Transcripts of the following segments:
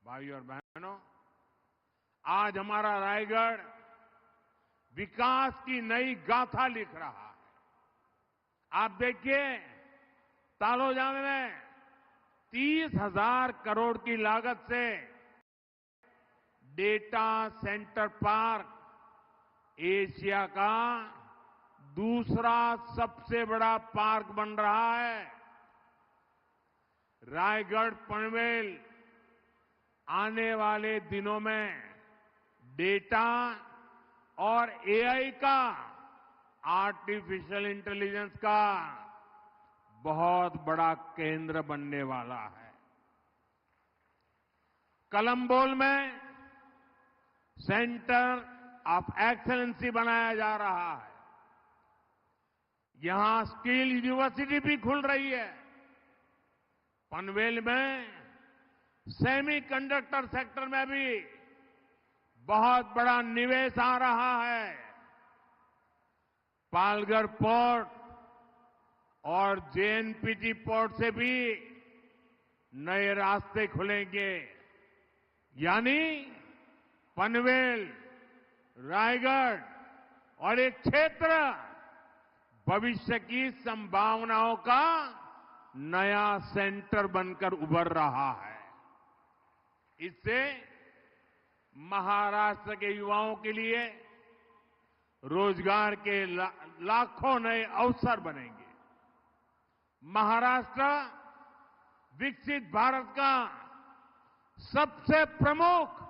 भाइयों और बहनों, आज हमारा रायगढ़ विकास की नई गाथा लिख रहा है। आप देखिए, तालोजा में 30,000 करोड़ की लागत से डेटा सेंटर पार्क एशिया का दूसरा सबसे बड़ा पार्क बन रहा है। रायगढ़ पनवेल आने वाले दिनों में डेटा और एआई का, आर्टिफिशियल इंटेलिजेंस का बहुत बड़ा केंद्र बनने वाला है। कलम्बोल में सेंटर ऑफ एक्सीलेंसी बनाया जा रहा है। यहां स्किल यूनिवर्सिटी भी खुल रही है। पनवेल में सेमीकंडक्टर सेक्टर में भी बहुत बड़ा निवेश आ रहा है। पालघर पोर्ट और जेएनपीटी पोर्ट से भी नए रास्ते खुलेंगे। यानी पनवेल, रायगढ़ और एक क्षेत्र भविष्य की संभावनाओं का नया सेंटर बनकर उभर रहा है। इससे महाराष्ट्र के युवाओं के लिए रोजगार के लाखों नए अवसर बनेंगे। महाराष्ट्र विकसित भारत का सबसे प्रमुख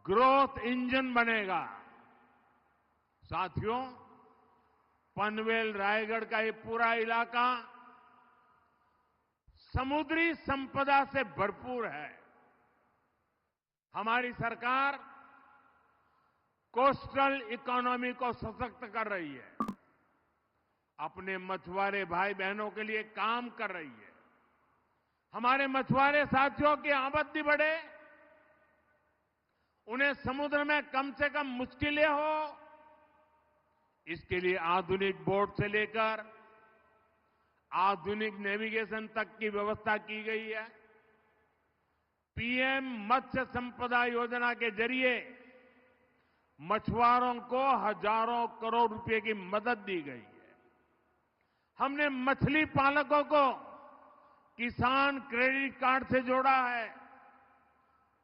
ग्रोथ इंजन बनेगा। साथियों, पनवेल रायगढ़ का ये पूरा इलाका समुद्री संपदा से भरपूर है। हमारी सरकार कोस्टल इकोनॉमी को सशक्त कर रही है, अपने मछुआरे भाई बहनों के लिए काम कर रही है। हमारे मछुआरे साथियों की आमदनी बढ़े, उन्हें समुद्र में कम से कम मुश्किलें हो, इसके लिए आधुनिक बोट से लेकर आधुनिक नेविगेशन तक की व्यवस्था की गई है। पीएम मत्स्य संपदा योजना के जरिए मछुआरों को हजारों करोड़ रुपए की मदद दी गई है। हमने मछली पालकों को किसान क्रेडिट कार्ड से जोड़ा है।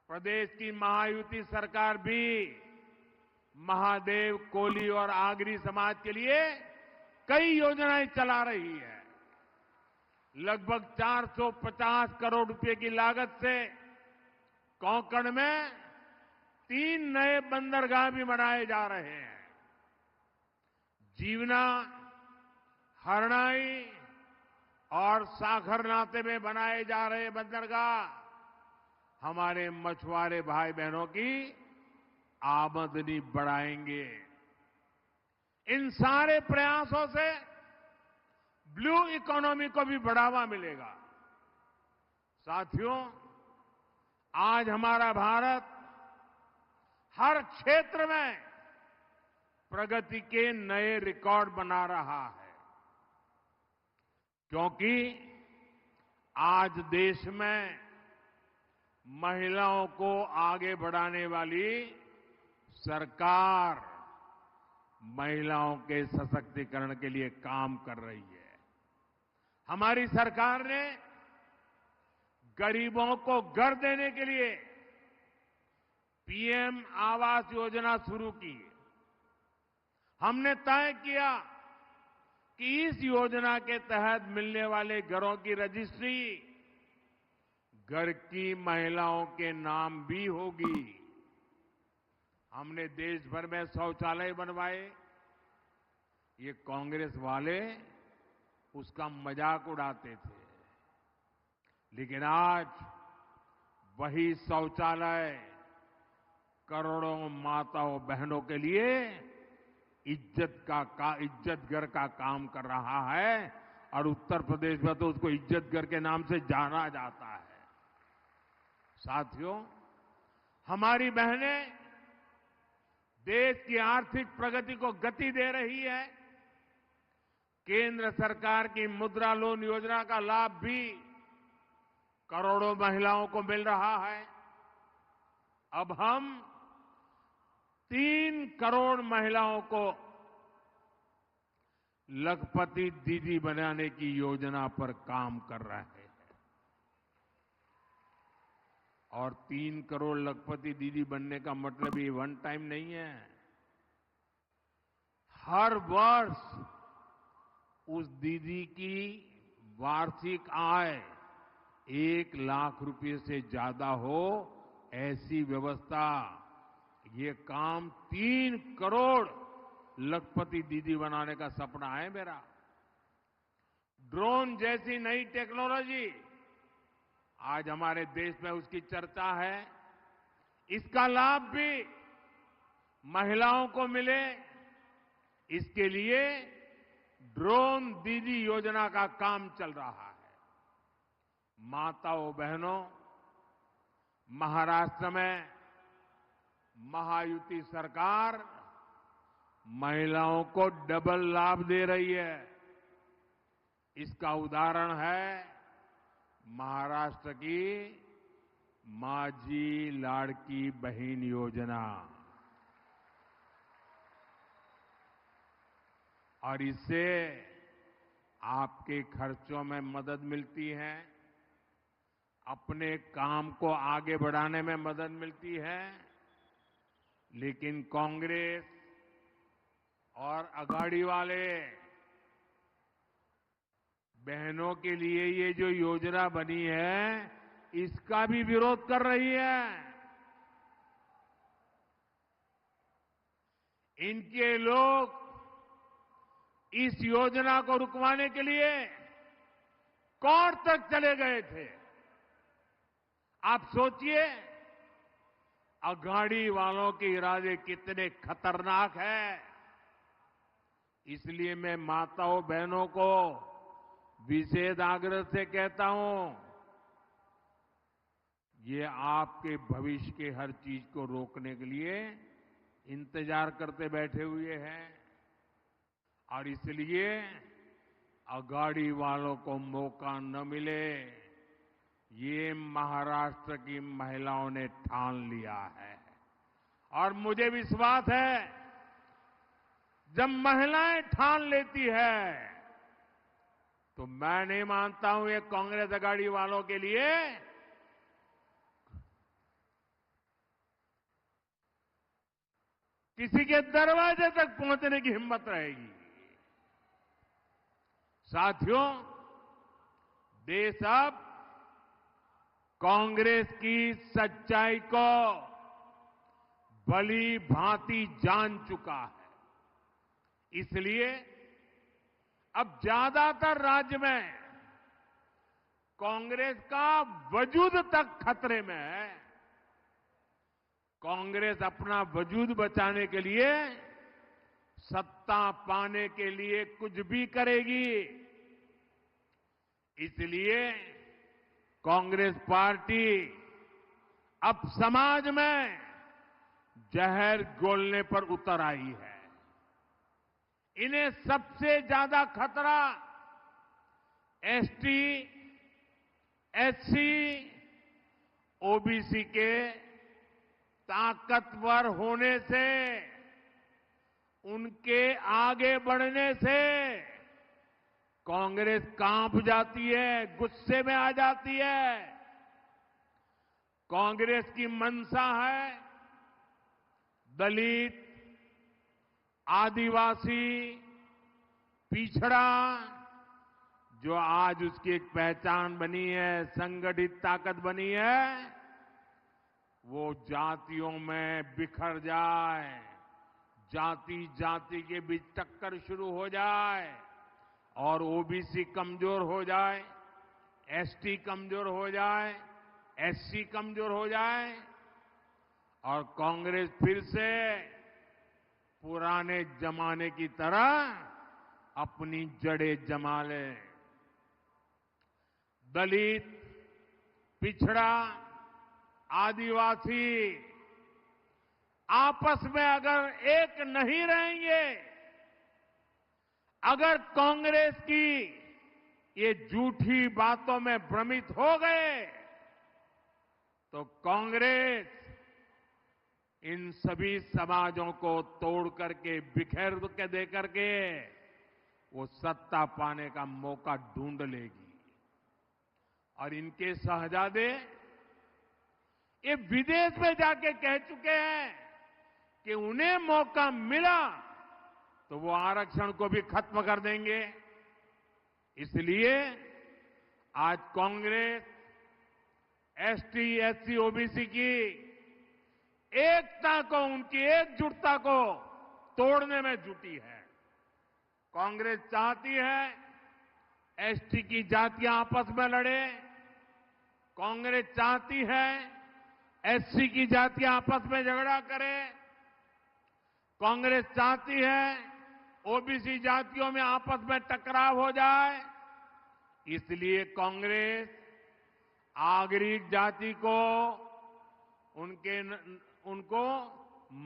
प्रदेश की महायुति सरकार भी महादेव, कोली और आगरी समाज के लिए कई योजनाएं चला रही है। लगभग 450 करोड़ रुपए की लागत से कोंकण में 3 नए बंदरगाह भी बनाए जा रहे हैं। जीवना, हरनाई और सागरनाथे में बनाए जा रहे बंदरगाह हमारे मछुआरे भाई बहनों की आमदनी बढ़ाएंगे। इन सारे प्रयासों से ब्लू इकोनॉमी को भी बढ़ावा मिलेगा। साथियों, आज हमारा भारत हर क्षेत्र में प्रगति के नए रिकॉर्ड बना रहा है, क्योंकि आज देश में महिलाओं को आगे बढ़ाने वाली सरकार महिलाओं के सशक्तिकरण के लिए काम कर रही है। हमारी सरकार ने गरीबों को घर देने के लिए पीएम आवास योजना शुरू की। हमने तय किया कि इस योजना के तहत मिलने वाले घरों की रजिस्ट्री घर की महिलाओं के नाम भी होगी। हमने देश भर में शौचालय बनवाए। ये कांग्रेस वाले उसका मजाक उड़ाते थे, लेकिन आज वही शौचालय करोड़ों माताओं बहनों के लिए इज्जत घर का काम कर रहा है और उत्तर प्रदेश में तो उसको इज्जत घर के नाम से जाना जाता है। साथियों, हमारी बहनें देश की आर्थिक प्रगति को गति दे रही है। केंद्र सरकार की मुद्रा लोन योजना का लाभ भी करोड़ों महिलाओं को मिल रहा है। अब हम 3 करोड़ महिलाओं को लखपति दीदी बनाने की योजना पर काम कर रहे हैं। और 3 करोड़ लखपति दीदी बनने का मतलब ये वन टाइम नहीं है। हर वर्ष उस दीदी की वार्षिक आय 1 लाख रुपए से ज्यादा हो, ऐसी व्यवस्था, ये काम 3 करोड़ लखपति दीदी बनाने का सपना है मेरा। ड्रोन जैसी नई टेक्नोलॉजी आज हमारे देश में उसकी चर्चा है। इसका लाभ भी महिलाओं को मिले, इसके लिए ड्रोन दीदी योजना का काम चल रहा है। माताओं बहनों, महाराष्ट्र में महायुति सरकार महिलाओं को डबल लाभ दे रही है। इसका उदाहरण है महाराष्ट्र की माझी लाड़की बहन योजना। और इससे आपके खर्चों में मदद मिलती है, अपने काम को आगे बढ़ाने में मदद मिलती है। लेकिन कांग्रेस और अघाड़ी वाले बहनों के लिए ये जो योजना बनी है, इसका भी विरोध कर रही है। इनके लोग इस योजना को रुकवाने के लिए कोर्ट तक चले गए थे। आप सोचिए, अघाड़ी वालों के इरादे कितने खतरनाक हैं। इसलिए मैं माताओं बहनों को विशेष आग्रह से कहता हूं, ये आपके भविष्य के हर चीज को रोकने के लिए इंतजार करते बैठे हुए हैं। और इसलिए अघाड़ी वालों को मौका न मिले, ये महाराष्ट्र की महिलाओं ने ठान लिया है। और मुझे विश्वास है, जब महिलाएं ठान लेती है तो मैं नहीं मानता हूं ये कांग्रेस अघाड़ी वालों के लिए किसी के दरवाजे तक पहुंचने की हिम्मत रहेगी। साथियों, देश अब कांग्रेस की सच्चाई को भली भांति जान चुका है। इसलिए अब ज्यादातर राज्य में कांग्रेस का वजूद तक खतरे में है। कांग्रेस अपना वजूद बचाने के लिए सत्ता पाने के लिए कुछ भी करेगी। इसलिए कांग्रेस पार्टी अब समाज में जहर घोलने पर उतर आई है। इन्हें सबसे ज्यादा खतरा एसटी, एससी, ओबीसी के ताकतवर होने से, उनके आगे बढ़ने से कांग्रेस कांप जाती है, गुस्से में आ जाती है। कांग्रेस की मंशा है दलित, आदिवासी, पिछड़ा, जो आज उसकी एक पहचान बनी है, संगठित ताकत बनी है, वो जातियों में बिखर जाए, जाति जाति के बीच टक्कर शुरू हो जाए और ओबीसी कमजोर हो जाए, एसटी कमजोर हो जाए, एससी कमजोर हो जाए और कांग्रेस फिर से पुराने जमाने की तरह अपनी जड़ें जमा ले। दलित, पिछड़ा, आदिवासी आपस में अगर एक नहीं रहेंगे, अगर कांग्रेस की ये झूठी बातों में भ्रमित हो गए, तो कांग्रेस इन सभी समाजों को तोड़ करके बिखेर के दे करके वो सत्ता पाने का मौका ढूंढ लेगी। और इनके शहजादे ये विदेश में जाके कह चुके हैं कि उन्हें मौका मिला तो वो आरक्षण को भी खत्म कर देंगे। इसलिए आज कांग्रेस एसटी, एससी, ओबीसी की एकता को, उनकी एकजुटता को तोड़ने में जुटी है। कांग्रेस चाहती है एसटी की जातियां आपस में लड़े, कांग्रेस चाहती है एससी की जातियां आपस में झगड़ा करें, कांग्रेस चाहती है ओबीसी जातियों में आपस में टकराव हो जाए। इसलिए कांग्रेस आगरी जाति को उनको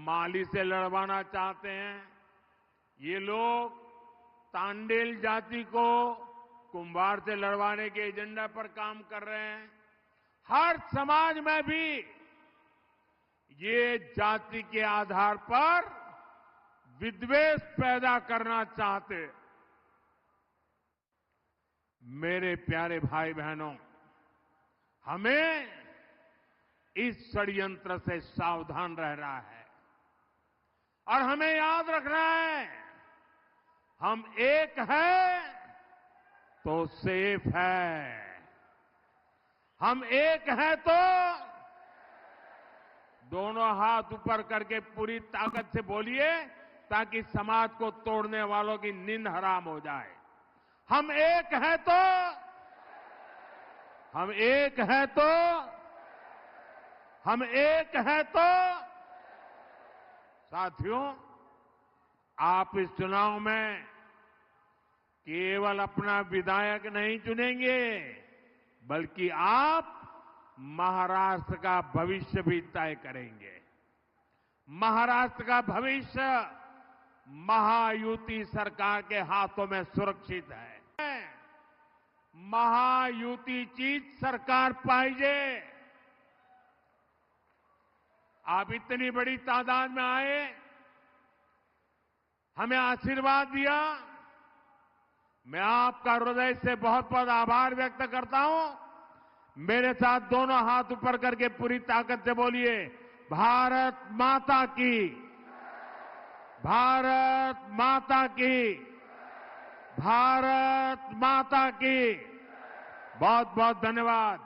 माली से लड़वाना चाहते हैं। ये लोग तांडेल जाति को कुंभार से लड़वाने के एजेंडा पर काम कर रहे हैं। हर समाज में भी ये जाति के आधार पर विद्वेष पैदा करना चाहते। मेरे प्यारे भाई बहनों, हमें इस षड्यंत्र से सावधान रहना है और हमें याद रखना है हम एक हैं तो सेफ है, हम एक हैं तो दोनों हाथ ऊपर करके पूरी ताकत से बोलिए ताकि समाज को तोड़ने वालों की नींद हराम हो जाए। हम एक हैं तो, हम एक हैं तो, हम एक हैं तो। साथियों, आप इस चुनाव में केवल अपना विधायक नहीं चुनेंगे, बल्कि आप महाराष्ट्र का भविष्य भी तय करेंगे। महाराष्ट्र का भविष्य महायुति सरकार के हाथों में सुरक्षित है। महायुतीचीच सरकार पाहिजे। आप इतनी बड़ी तादाद में आए, हमें आशीर्वाद दिया, मैं आपका हृदय से बहुत बहुत आभार व्यक्त करता हूं। मेरे साथ दोनों हाथ ऊपर करके पूरी ताकत से बोलिए, भारत माता की, भारत माता की, भारत माता की। बहुत बहुत धन्यवाद।